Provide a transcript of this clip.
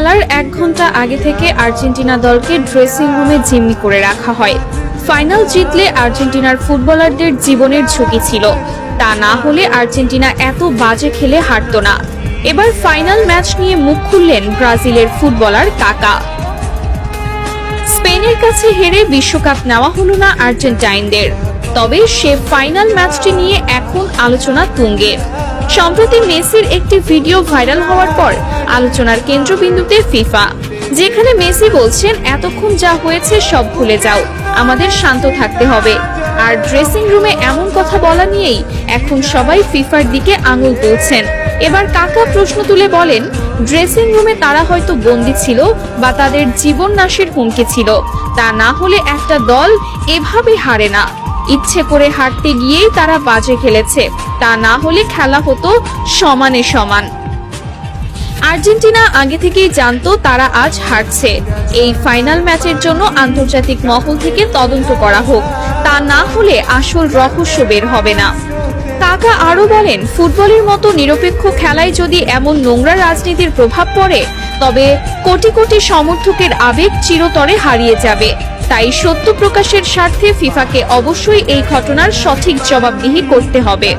খেলার 1 ঘন্টা আগে থেকে আর্জেন্টিনা দলকে ড্রেসিং রুমে জিম্মি করে রাখা হয়। ফাইনাল জিতলে আর্জেন্টিনার ফুটবলারদের জীবনের ঝুঁকি ছিল, তা না হলে আর্জেন্টিনা এত বাজে খেলে হারত না। এবার ফাইনাল ম্যাচ নিয়ে মুখ খুললেন ব্রাজিলের ফুটবলার কাকা। স্পেনের কাছে হেরে বিশ্বকাপ নেওয়া হলো না আর্জেন্টাইনদের, তবে সে ফাইনাল ম্যাচটি নিয়ে এখন আলোচনা তুঙ্গে। সম্প্রতি মেসির একটি ভিডিও ভাইরাল হওয়ার পর আলোচনার কেন্দ্রবিন্দুতে ফিফা, যেখানে মেসি বলছেন, এতক্ষণ যা হয়েছে সব ভুলে যাও, আমাদের শান্ত থাকতে হবে। আর ড্রেসিং রুমে এমন কথা বলা নিয়েই এখন সবাই ফিফার দিকে আঙুল তুলছেন। এবার কাকা প্রশ্ন তুলে বলেন, ড্রেসিং রুমে তারা হয়তো বন্দী ছিল বা তাদের জীবন নাশের হুমকি ছিল, তা না হলে একটা দল এভাবে হারে না। ইচ্ছে করে হারতে গিয়েই তারা বাজে খেলেছে, তা না হলে খেলা হতো সমানে সমান। আর্জেন্টিনা আগে থেকেই জানতো তারা আজ হারছে। এই ফাইনাল ম্যাচের জন্য আন্তর্জাতিক মহল থেকে তদন্ত করা হোক, তা না হলে আসল রহস্য বের হবে না। কাকা আরো বলেন, ফুটবলের মতো নিরপেক্ষ খেলায় যদি এমন নোংরা রাজনীতির প্রভাব পড়ে, তবে কোটি কোটি সমর্থকের আবেগ চিরতরে হারিয়ে যাবে। তাই সত্য প্রকাশের স্বার্থে ফিফাকে অবশ্যই এই ঘটনার সঠিক জবাবদিহি করতে হবে।